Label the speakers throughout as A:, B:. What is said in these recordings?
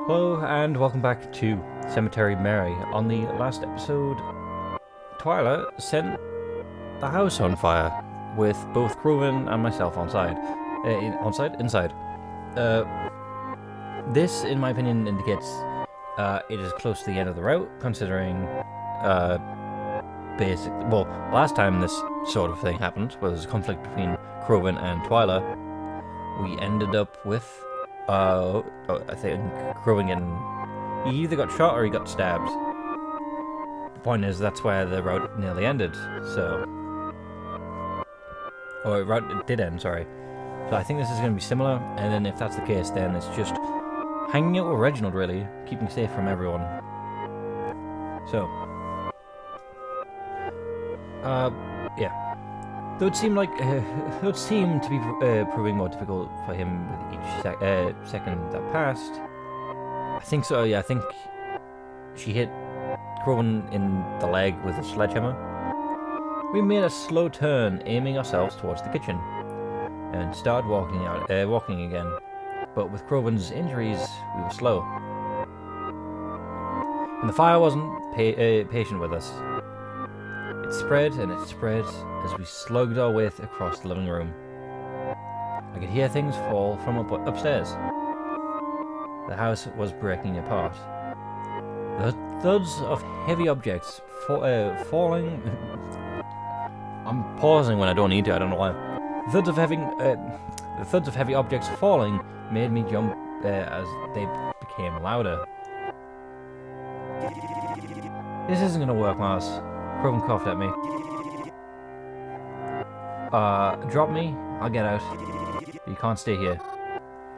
A: Hello and welcome back to Cemetery Mary. On the last episode, Twyla set the house on fire with both Crowven and myself inside. This, in my opinion, indicates it is close to the end of the route, considering last time this sort of thing happened was a conflict between Crowven and Twyla. We ended up with I think Crowven he either got shot or he got stabbed. The point is, that's where the route nearly ended, so... it did end, sorry. So I think this is going to be similar, and then if that's the case, then it's just hanging out with Reginald, really, keeping safe from everyone. So... yeah. Though it seemed to be proving more difficult for him with each second that passed. I think so, yeah, I think she hit Crowven in the leg with a sledgehammer. We made a slow turn, aiming ourselves towards the kitchen, and started walking again. But with Crowven's injuries, we were slow. And the fire wasn't patient with us. It spread and it spread as we slugged our way across the living room. I could hear things fall from upstairs. The house was breaking apart. The thuds of heavy objects falling... I'm pausing when I don't need to, I don't know why. The thuds of heavy objects falling made me jump as they became louder. This isn't gonna work, Mars. Crowven coughed at me. Drop me, I'll get out. You can't stay here.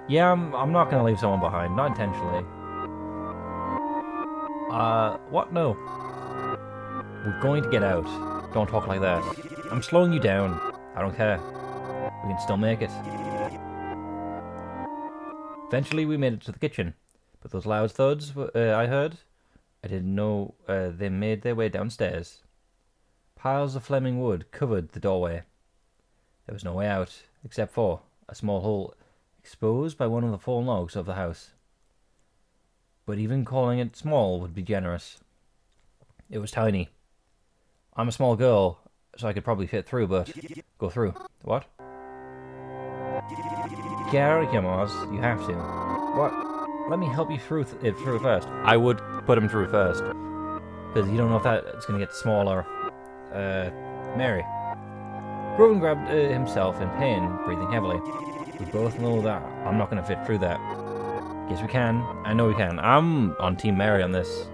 A: Yeah, I'm not gonna leave someone behind, not intentionally. What? No. We're going to get out. Don't talk like that. I'm slowing you down. I don't care. We can still make it. Eventually we made it to the kitchen, but those loud thuds I heard, I didn't know they made their way downstairs. Piles of flaming wood covered the doorway. There was no way out, except for a small hole exposed by one of the fallen logs of the house. But even calling it small would be generous. It was tiny. I'm a small girl, so I could probably fit through, but... Go through. What? Get out of here, Mars. You have to. What? Let me help you through it first. I would put him through first. Because you don't know if it's going to get smaller. Mary. Crowven grabbed himself in pain, breathing heavily. We both know that I'm not going to fit through that. Yes, we can. I know we can. I'm on Team Mary on this.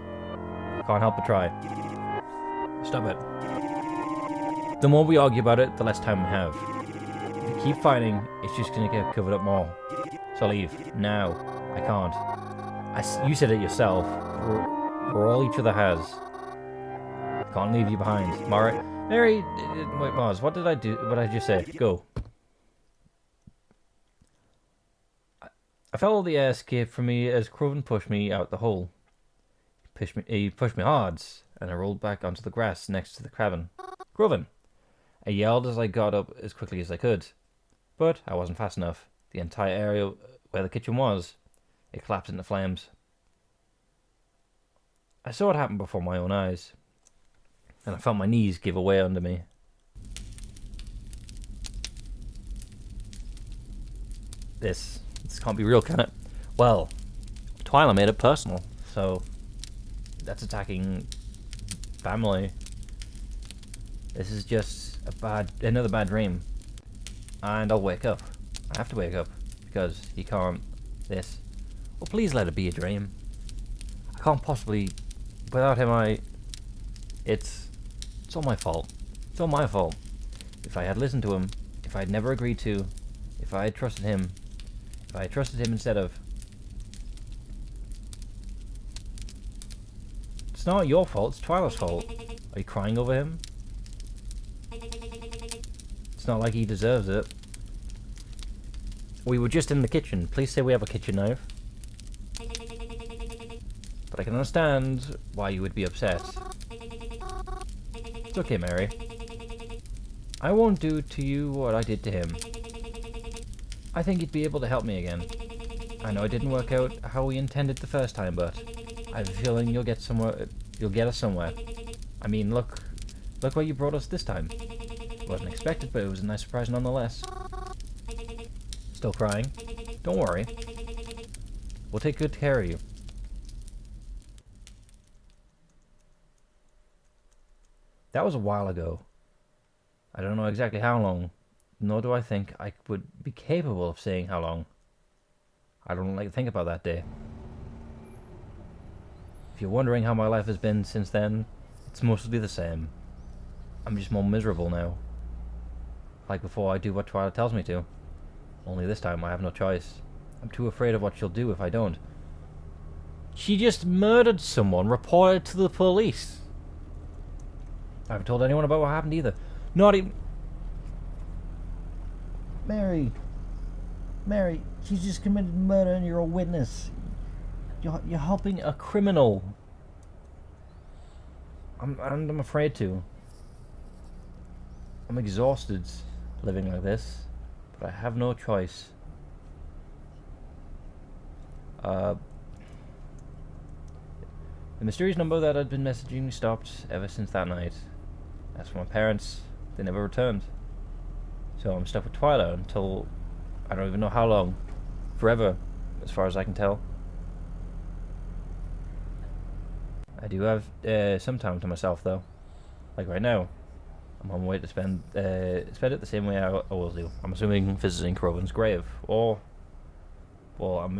A: Can't help but try. Stop it. The more we argue about it, the less time we have. If we keep fighting, it's just going to get covered up more. So leave. Now. I can't. You said it yourself. We're all each other has. Can't leave you behind. Mary, wait, Mars, what did I do? What did I just say? Go. I felt all the air escape from me as Crowven pushed me out the hole. He pushed me hard, and I rolled back onto the grass next to the Crowven. Crowven! I yelled as I got up as quickly as I could. But I wasn't fast enough. The entire area where the kitchen was, it collapsed into flames. I saw it happen before my own eyes, and I felt my knees give away under me. This can't be real, can it? Well, Twyla made it personal, so that's attacking family. This is just another bad dream, and I'll wake up. I have to wake up because he can't. Well, please let it be a dream. I can't possibly. Without him, It's all my fault. It's all my fault. If I had listened to him, if I had never agreed to, if I had trusted him, if I had trusted him instead of... It's not your fault, it's Twyla's fault. Are you crying over him? It's not like he deserves it. We were just in the kitchen. Please say we have a kitchen knife. But I can understand why you would be upset. It's okay, Mary. I won't do to you what I did to him. I think you'd be able to help me again. I know it didn't work out how we intended the first time, but I have a feeling you'll get somewhere. You'll get us somewhere. I mean, look where you brought us this time. Wasn't expected, but it was a nice surprise nonetheless. Still crying? Don't worry. We'll take good care of you. That was a while ago. I don't know exactly how long, nor do I think I would be capable of saying how long. I don't like to think about that day. If you're wondering how my life has been since then, it's mostly the same. I'm just more miserable now. Like before, I do what Twilight tells me to. Only this time I have no choice. I'm too afraid of what she'll do if I don't. She just murdered someone, reported to the police. I haven't told anyone about what happened either. Not even... Mary, she's just committed murder and you're a witness. You're helping a criminal. I'm afraid to. I'm exhausted living like this, but I have no choice. The mysterious number that had been messaging me stopped ever since that night. As for my parents, they never returned. So I'm stuck with Twyla until I don't even know how long. Forever, as far as I can tell. I do have some time to myself though. Like right now. I'm on my way to spend it the same way I always do. I'm assuming visiting Crowven's grave. Or well,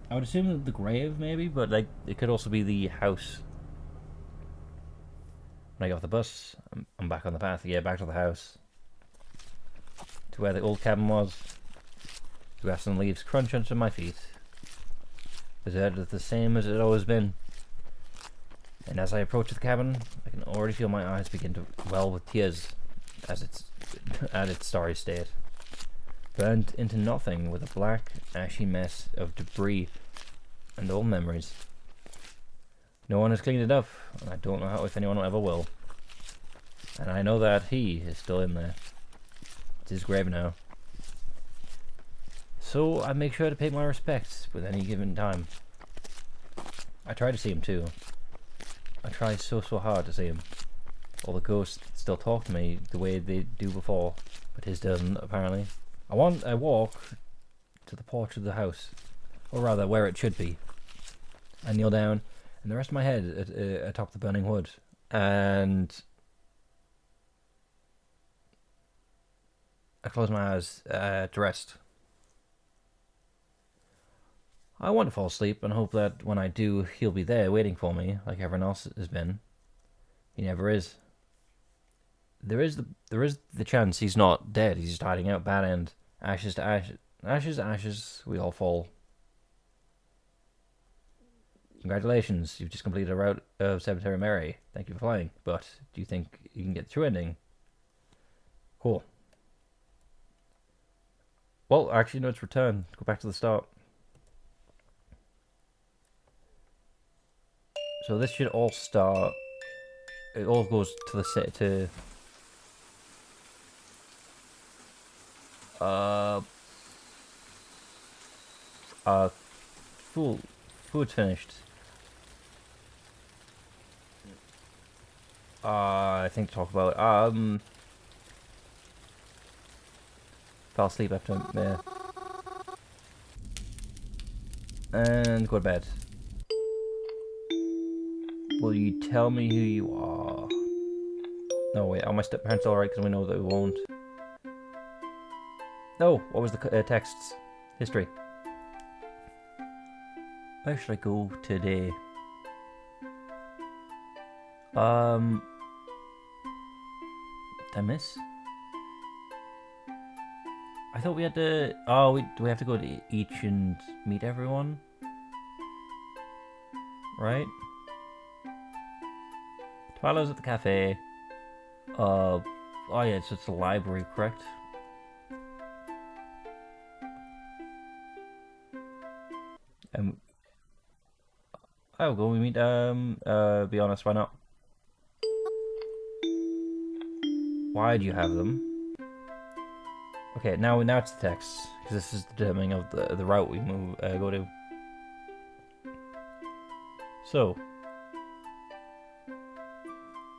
A: I would assume the grave maybe, but like it could also be the house. When I get off the bus, I'm back on the path. Yeah, back to the house. To where the old cabin was. Grass and leaves crunch under my feet. Deserted the same as it had always been. And as I approach the cabin, I can already feel my eyes begin to well with tears as it's at its starry state. Burnt into nothing with a black, ashy mess of debris and old memories. No one has cleaned it up, and I don't know how if anyone ever will. And I know that he is still in there. It's his grave now. So I make sure to pay my respects with any given time. I try to see him too. I try so hard to see him. All the ghosts still talk to me the way they do before, but his doesn't, apparently. I walk to the porch of the house, or rather where it should be. I kneel down and the rest of my head atop the burning wood, and I close my eyes to rest. I want to fall asleep and hope that when I do, he'll be there waiting for me, like everyone else has been. He never is. There is the chance he's not dead. He's just hiding out. Bad end. Ashes to ashes. Ashes to ashes. We all fall. Congratulations, you've just completed a route of Cemetery Mary. Thank you for playing. But do you think you can get the true ending? Cool. Well, actually, no, it's return. Go back to the start. So this should all start. It all goes to the set to. Food's finished. I think to talk about fell asleep after and go to bed. Will you tell me who you are? No, wait, are my step-parents alright? Because we know that we won't. Oh, what was the texts? History. Where should I go today? Did I miss? I thought we had to... Oh, do we have to go to each and meet everyone? Right? Twyla's at the cafe. Oh yeah, so it's the library, correct? Oh, go we meet, be honest, why not? Why do you have them? Okay, now it's the text. Because this is determining of the route we go to. So.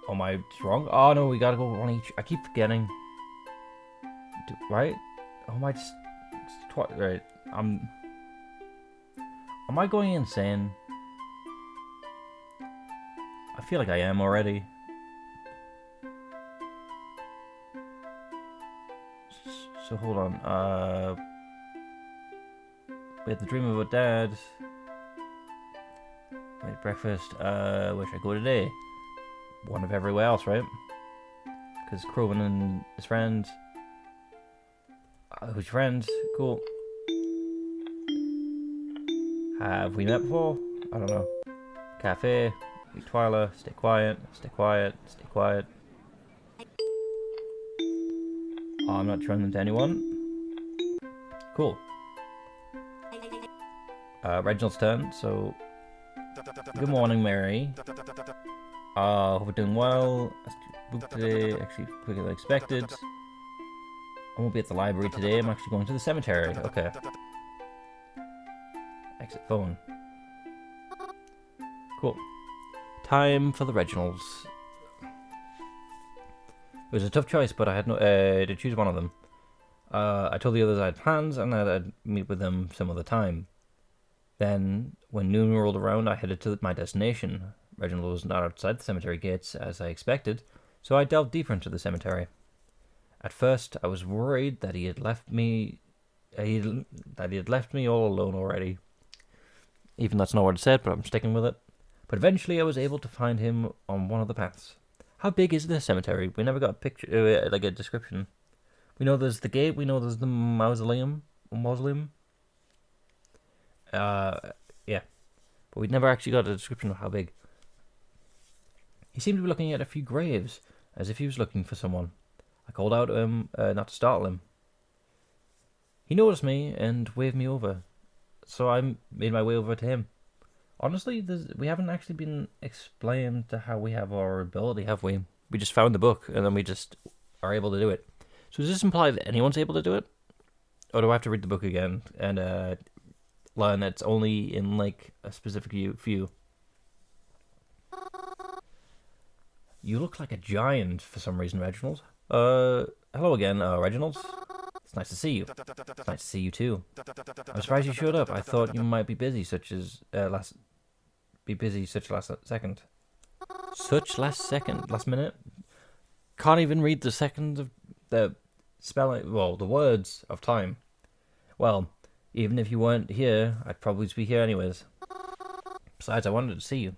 A: Am I wrong? Oh no, we gotta go on each. I keep forgetting. Right? Oh, am I just... Right. Am I going insane? I feel like I am already. So hold on. We had the dream about Dad. Made breakfast. Where should I go today? One of everywhere else, right? Because Crowven and his friends. Who's your friends? Cool. Have we met before? I don't know. Cafe. Meet Twyla. Stay quiet. Stay quiet. Stay quiet. Oh, I'm not showing them to anyone. Cool. Reginald's turn, so... Good morning, Mary. Hope we're doing well. Booked today, actually quicker than expected. I won't be at the library today, I'm actually going to the cemetery. Okay. Exit phone. Cool. Time for the Reginalds. It was a tough choice, but I had to choose one of them. I told the others I had plans and that I'd meet with them some other time. Then, when noon rolled around, I headed to my destination. Reginald was not outside the cemetery gates, as I expected, so I delved deeper into the cemetery. At first, I was worried that he had left me... that he had left me all alone already. Even that's not what it said, but I'm sticking with it. But eventually, I was able to find him on one of the paths. How big is this cemetery? We never got a picture, like a description. We know there's the gate. We know there's the mausoleum. Yeah. But we never actually got a description of how big. He seemed to be looking at a few graves, as if he was looking for someone. I called out to him, not to startle him. He noticed me and waved me over, so I made my way over to him. Honestly, we haven't actually been explained to how we have our ability, have we? We just found the book, and then we just are able to do it. So does this imply that anyone's able to do it? Or do I have to read the book again and learn it's only in, like, a specific few? You look like a giant for some reason, Reginald. Hello again, Reginald. It's nice to see you. It's nice to see you too. I'm surprised you showed up. I thought you might be busy, such last second. Such last minute? Can't even read the seconds of the spelling, well, the words of time. Well, even if you weren't here, I'd probably be here anyways. Besides, I wanted to see you.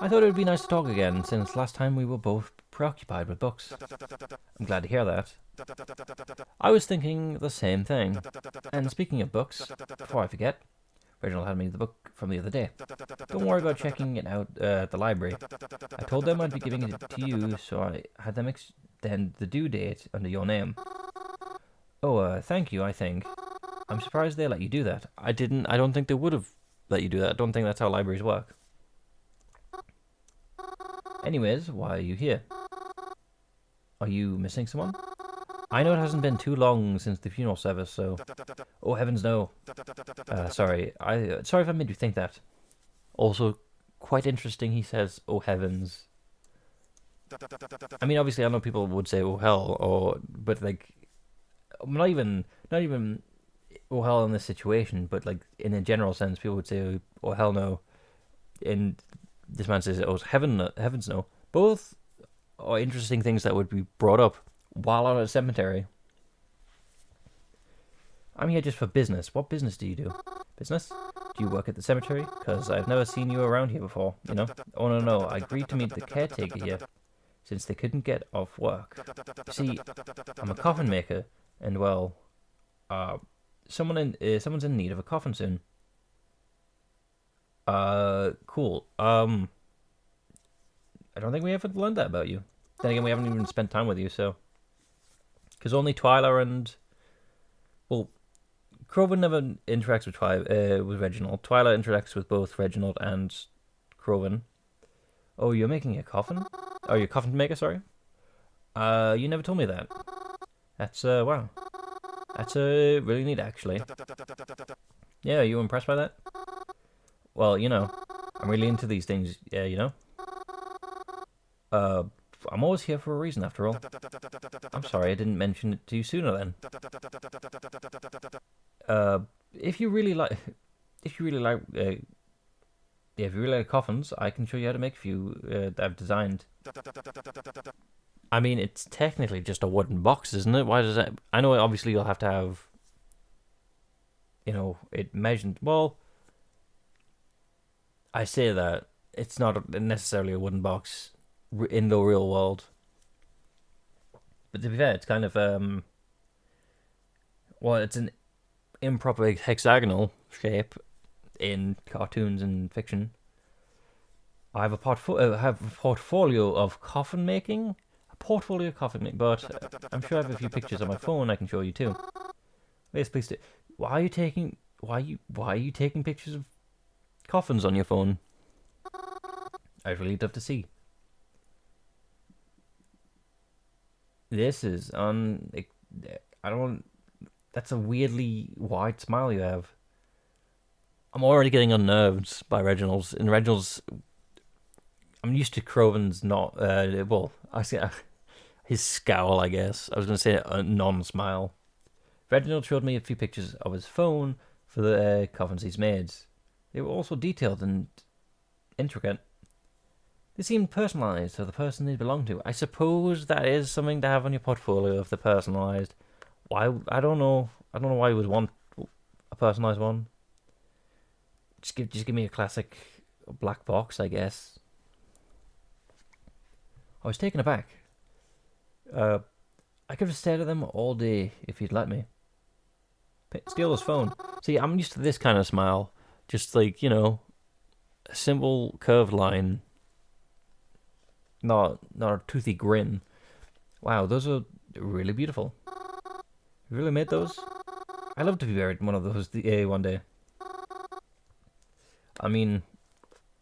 A: I thought it would be nice to talk again, since last time we were both preoccupied with books. I'm glad to hear that. I was thinking the same thing. And speaking of books, before I forget, Reginald had me the book from the other day. Don't worry about checking it out at the library. I told them I'd be giving it to you, so I had them extend the due date under your name. Oh, thank you, I think. I'm surprised they let you do that. I don't think they would have let you do that. I don't think that's how libraries work. Anyways, why are you here? Are you missing someone? I know it hasn't been too long since the funeral service, so... Oh, heavens no. Sorry. Sorry if I made you think that. Also, quite interesting he says, oh heavens. I mean, obviously I know people would say, oh hell, but like... Not even oh hell in this situation, but like in a general sense, people would say, oh hell no. And this man says, oh heavens no. Both are interesting things that would be brought up while on a cemetery. I'm here just for business. What business do you do? Business? Do you work at the cemetery? Because I've never seen you around here before, you know? Oh no, I agreed to meet the caretaker here, since they couldn't get off work. You see, I'm a coffin maker, and well, someone's in need of a coffin soon. Cool. I don't think we ever learned that about you. Then again, we haven't even spent time with you, so... Because only Twyla and... Well, Crowven never interacts with Reginald. Twyla interacts with both Reginald and Crowven. Oh, you're making a coffin? Oh, you're a coffin maker, sorry? You never told me that. That's, wow. That's really neat, actually. Yeah, are you impressed by that? Well, you know, I'm really into these things, yeah, you know? Uh, I'm always here for a reason, after all. I'm sorry I didn't mention it to you sooner then. Uh, if you really like... If you really like... yeah, if you really like coffins, I can show you how to make a few that I've designed. I mean, it's technically just a wooden box, isn't it? Why does that... I know obviously you'll have to have... You know, it measured... Well... I say that. It's not necessarily a wooden box in the real world. But to be fair, it's kind of... Well, it's an improper hexagonal shape in cartoons and fiction. I have a portfolio of coffin making. But I'm sure I have a few pictures on my phone I can show you too. Yes, please do. Why are you taking pictures of coffins on your phone? I'd really love to see. This is on. I don't. That's a weirdly wide smile you have. I'm already getting unnerved by Reginald's. And Reginald's, I'm used to Crowven's not. Well, I see his scowl. I guess I was going to say a non-smile. Reginald showed me a few pictures of his phone for the coffins he's made. They were also detailed and intricate. They seemed personalised to the person they belonged to. I suppose that is something to have on your portfolio if they're personalised. Why? I don't know. I don't know why you would want a personalised one. Just give me a classic black box, I guess. I was taken aback. I could have stared at them all day if you'd let me. Steal his phone. See, I'm used to this kind of smile. Just like, you know, a simple curved line. Not a toothy grin. Wow, those are really beautiful. You really made those? I'd love to be buried in one of those one day. I mean,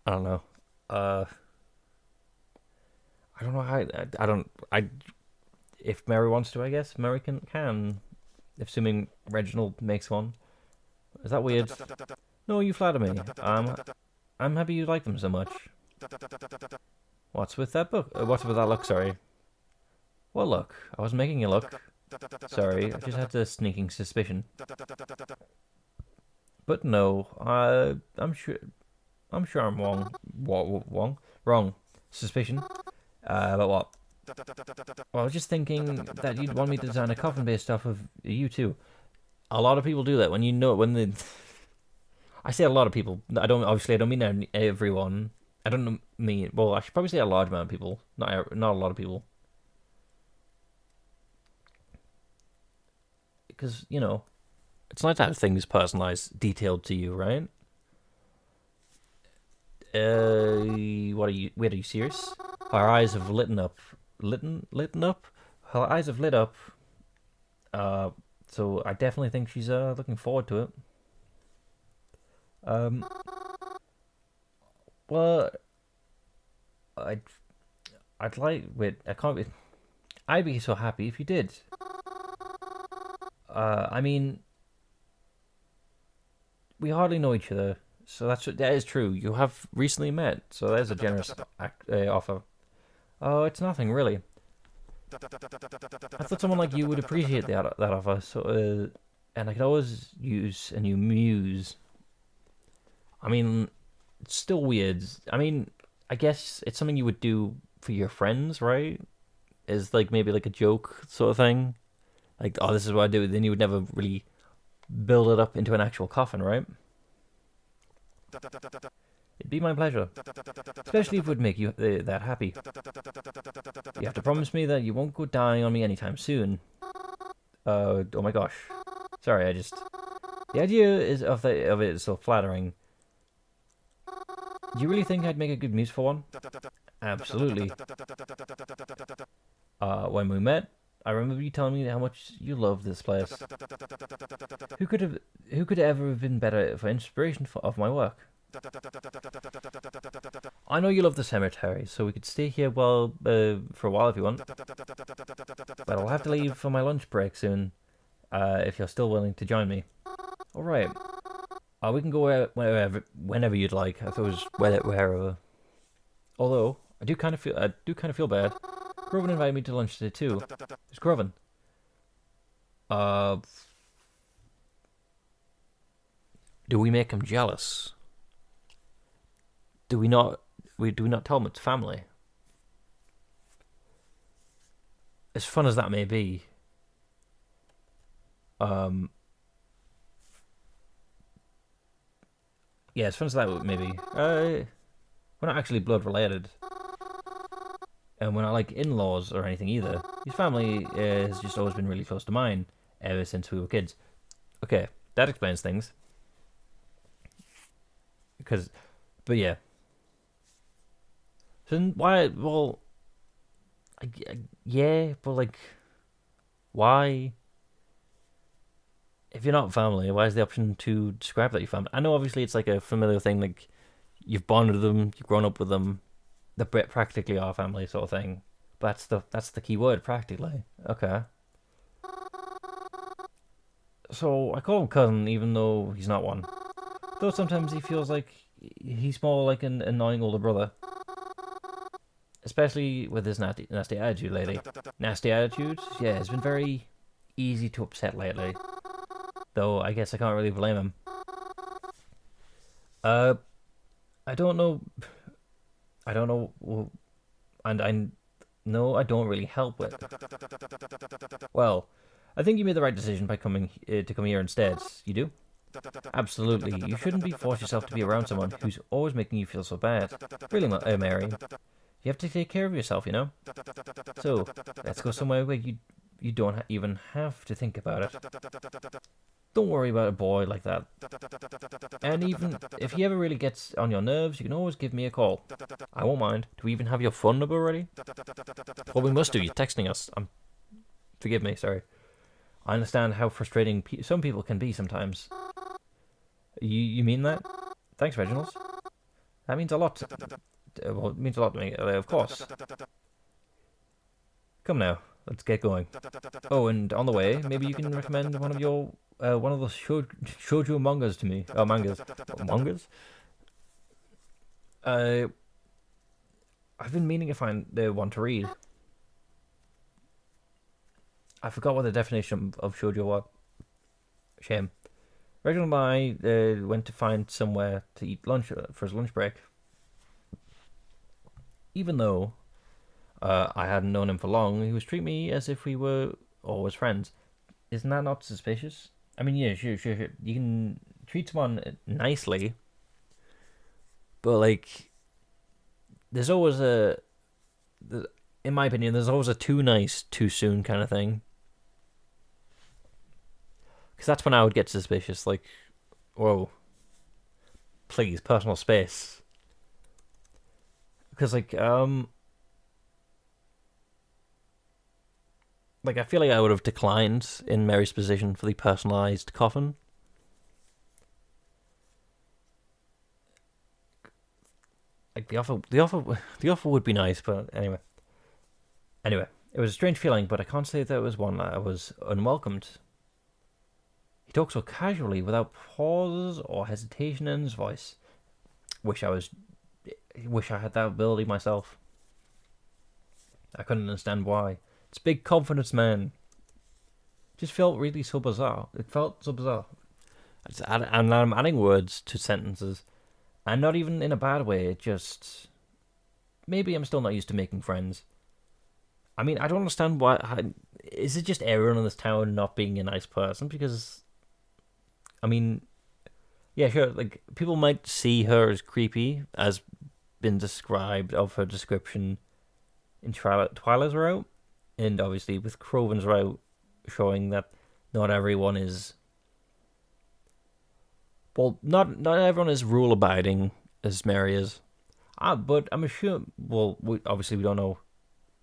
A: I don't know. I don't know how. If Mary wants to, I guess Mary can. If assuming Reginald makes one. Is that weird? No, you flatter me. I'm happy you like them so much. What's with that book? What's with that look? Sorry. What look? I was making you look. Sorry, I just had a sneaking suspicion. But no, I'm sure I'm wrong. Wrong. Suspicion. But what? Well, I was just thinking that you'd want me to design a coffin-based stuff of you too. A lot of people do that when they. I say a lot of people. I don't mean everyone. I don't mean. Well, I should probably say a large amount of people. Not a lot of people. Because, you know, it's nice to have things personalized, detailed to you, right? What are you? Wait, are you serious? Our eyes have lit up. Lit up? Her eyes have lit up. So I definitely think she's looking forward to it. Well, I'd like. Wait, I can't be. I'd be so happy if you did. I mean, we hardly know each other, so that is true. You have recently met, so there's a generous offer. Oh, it's nothing really. I thought someone like you would appreciate that offer. So, and I could always use a new muse. I mean, it's still weird. I mean, I guess it's something you would do for your friends, right? Is like maybe like a joke sort of thing. Like, oh, this is what I do. Then you would never really build it up into an actual coffin, right? It'd be my pleasure. Especially if it would make you that happy. You have to promise me that you won't go dying on me anytime soon. Oh my gosh. Sorry, the idea of it is so flattering. Do you really think I'd make a good muse for one? Absolutely. When we met, I remember you telling me how much you love this place. Who could ever have been better for inspiration of my work? I know you love the cemetery, so we could stay here for a while if you want. But I'll have to leave for my lunch break soon. if you're still willing to join me. All right. We can go whenever you'd like. I thought it was wherever. Although I do kind of feel bad. Crowven invited me to lunch today too. It's Crowven. Uh, do we make him jealous? Do we not? Do we not tell him it's family? As fun as that may be. Yeah, as fun as that may be. We're not actually blood related. And we're not like in-laws or anything either. His family has just always been really close to mine ever since we were kids. Okay, that explains things. But yeah. So why? Well, yeah, but like, why? If you're not family, why is the option to describe that you're family? I know obviously it's like a familiar thing, like you've bonded with them, you've grown up with them, they're practically our family sort of thing. But that's the key word, practically. Okay. So I call him cousin even though he's not one. Though sometimes he feels like he's more like an annoying older brother. Especially with his nasty attitude lately. Nasty attitude? Yeah, it's been very easy to upset lately. Though I guess I can't really blame him. I don't know. I don't know, and I know I don't really help with. Well, I think you made the right decision by coming to come here instead. You do? Absolutely. You shouldn't be force yourself to be around someone who's always making you feel so bad. Really, Mary. You have to take care of yourself, you know. So let's go somewhere where you don't even have to think about it. Don't worry about a boy like that. And even if he ever really gets on your nerves, you can always give me a call. I won't mind. Do we even have your phone number already? Well, we must do. You're texting us. Forgive me, sorry. I understand how frustrating some people can be sometimes. You mean that? Thanks, Reginald. That means a lot. Well, it means a lot to me, of course. Come now, let's get going. Oh, and on the way, maybe you can recommend one of those shoujo mangas to me. Oh, mangas. Mangas? I've been meaning to find the one to read. I forgot what the definition of shoujo was. Shame. Reginald and I went to find somewhere to eat lunch for his lunch break. Even though I hadn't known him for long, he was treating me as if we were always friends. Isn't that not suspicious? I mean, yeah, sure. You can treat someone nicely, but like, there's always in my opinion, there's always a too nice, too soon kind of thing. Because that's when I would get suspicious. Like, whoa, please, personal space. Because like I feel like I would have declined in Mary's position for the personalized coffin. Like the offer would be nice, but anyway, it was a strange feeling, but I can't say that it was one that I was unwelcomed. He talked so casually, without pause or hesitation in his voice. Wish I had that ability myself. I couldn't understand why. It's big confidence, man. Just felt really so bizarre. It felt so bizarre. And I'm adding words to sentences. And not even in a bad way. It just... Maybe I'm still not used to making friends. I mean, I don't understand why... Is it just everyone in this town not being a nice person? Because... I mean... Yeah, sure, like, people might see her as creepy, as been described of her description in Twyla's route. And obviously with Crowven's route showing that not everyone is... Well, not everyone is rule-abiding as Mary is. But I'm sure... Well, obviously we don't know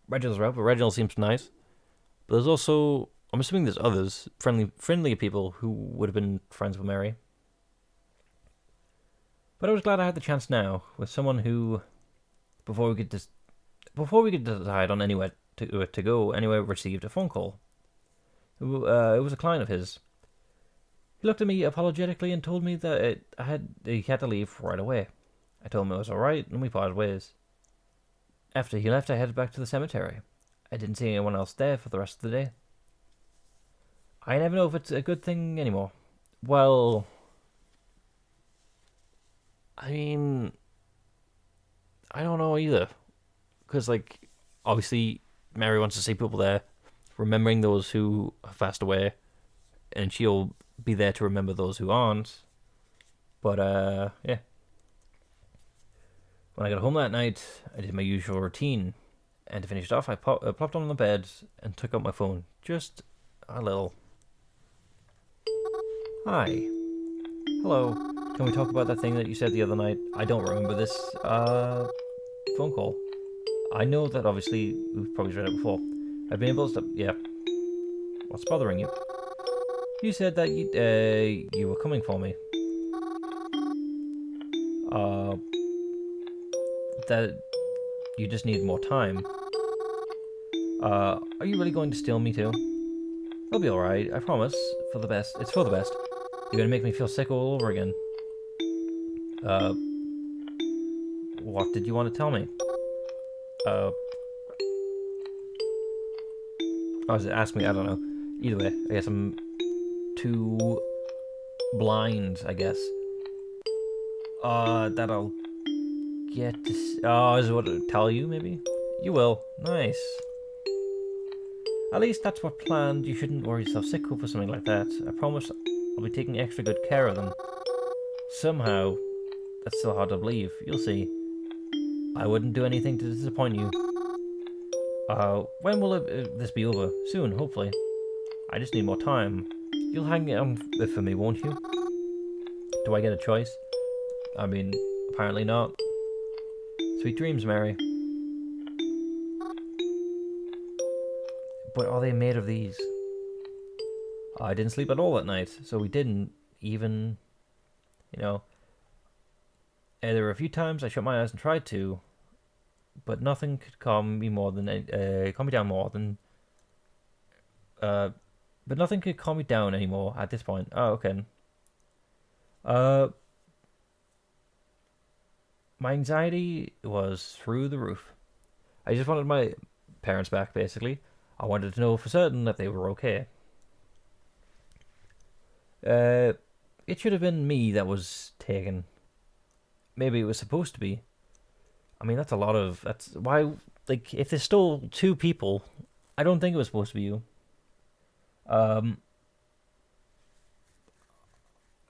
A: Reginald's route, but Reginald seems nice. But there's also... I'm assuming there's others, friendly people who would have been friends with Mary. But I was glad I had the chance now, with someone who... Before we could decide on anywhere to go, anywhere received a phone call. It was a client of his. He looked at me apologetically and told me that he had to leave right away. I told him it was alright, and we parted ways. After he left, I headed back to the cemetery. I didn't see anyone else there for the rest of the day. I never know if it's a good thing anymore. Well, I mean, I don't know either. Because, like, obviously, Mary wants to see people there, remembering those who have passed away, and she'll be there to remember those who aren't. But, yeah. When I got home that night, I did my usual routine. And to finish it off, I plopped on the bed and took out my phone. Just a little. Hi. Hello. Can we talk about that thing that you said the other night? I don't remember this, phone call. I know that obviously we've probably read it before. I've been able to stop. Yeah. What's bothering you? You said that you were coming for me. That you just need more time. Are you really going to steal me too? It'll be alright, I promise. For the best. It's for the best. You're gonna make me feel sick all over again. What did you want to tell me? Ask me, I don't know. Either way, I guess I'm too blind, I guess. That I'll get to is what I'll tell you, maybe? You will. Nice. At least that's what planned. You shouldn't worry yourself sick over something like that. I promise I'll be taking extra good care of them. Somehow, that's still hard to believe. You'll see. I wouldn't do anything to disappoint you. When will this be over? Soon, hopefully. I just need more time. You'll hang on for me, won't you? Do I get a choice? I mean, apparently not. Sweet dreams, Mary. But are they made of these? I didn't sleep at all that night, so we didn't even, you know. There were a few times I shut my eyes and tried to, but nothing could calm me down more than. But nothing could calm me down anymore at this point. Oh, okay. My anxiety was through the roof. I just wanted my parents back, basically. I wanted to know for certain that they were okay. It should have been me that was taken. Maybe it was supposed to be. I mean, that's why, like, if there's still two people, I don't think it was supposed to be you. The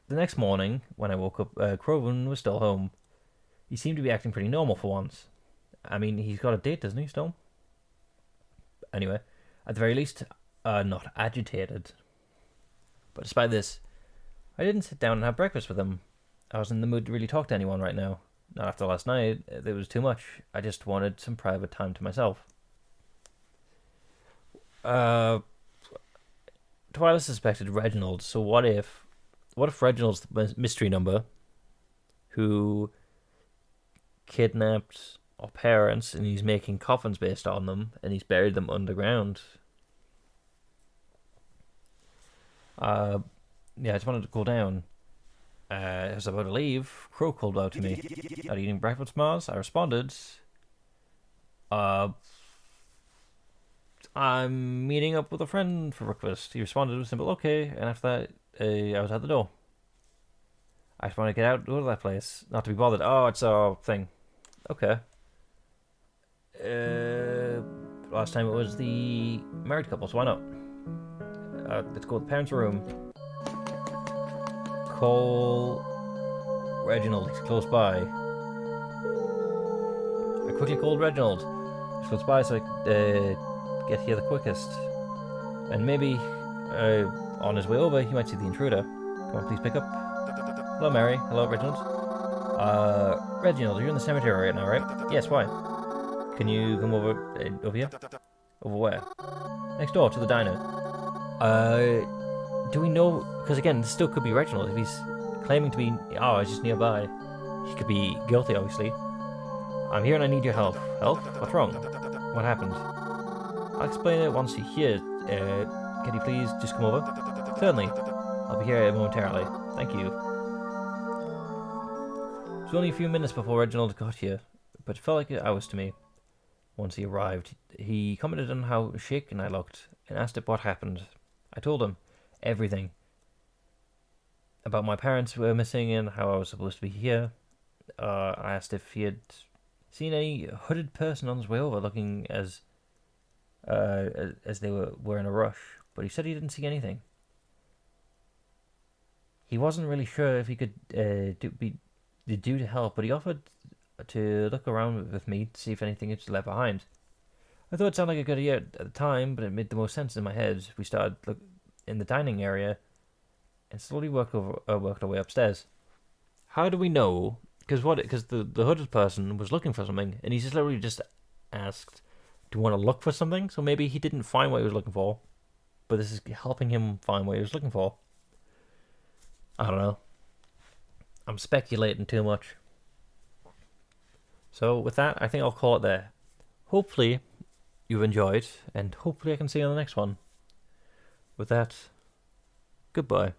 A: next morning, when I woke up, Crowven was still home. He seemed to be acting pretty normal for once. I mean, he's got a date, doesn't he, still? Anyway, at the very least, not agitated. But despite this, I didn't sit down and have breakfast with him. I wasn't in the mood to really talk to anyone right now. Not after last night. It was too much. I just wanted some private time to myself. Twyla suspected Reginald, so what if Reginald's the mystery number who kidnapped our parents and he's making coffins based on them and he's buried them underground? Yeah, I just wanted to cool down. I was about to leave. Crow called out to me. Are you eating breakfast, Mars? I responded. I'm meeting up with a friend for breakfast. He responded with a simple okay, and after that, I was at the door. I just want to get out, go to that place, not to be bothered. Oh, it's a thing. Okay. Last time it was the married couple, so why not? Let's go to the parents' room. Call Reginald, he's close by. I quickly called Reginald. He's close by so I could get here the quickest. And maybe on his way over he might see the intruder. Come on, please pick up. Hello, Mary. Hello, Reginald. Reginald, you're in the cemetery right now, right? Yes, why? Can you come over here? Over where? Next door, to the diner. Do we know? Because again, this still could be Reginald. If he's claiming to be, it's just nearby. He could be guilty, obviously. I'm here and I need your help. Help? What's wrong? What happened? I'll explain it once you're here. Can you please just come over? Certainly. I'll be here momentarily. Thank you. It was only a few minutes before Reginald got here, but it felt like hours to me. Once he arrived, he commented on how shaken I looked and asked if what happened. I told him everything. About my parents were missing and how I was supposed to be here. I asked if he had seen any hooded person on his way over looking as they were in a rush, but he said he didn't see anything. He wasn't really sure if he could do to help, but he offered to look around with me to see if anything had left behind. I thought it sounded like a good idea at the time, but it made the most sense in my head. We started in the dining area and slowly worked our way upstairs. How do we know? Because the hooded person was looking for something, and he just literally just asked, "Do you want to look for something?" So maybe he didn't find what he was looking for, but this is helping him find what he was looking for. I don't know. I'm speculating too much. So with that, I think I'll call it there. Hopefully you've enjoyed, and hopefully I can see you on the next one. With that, goodbye.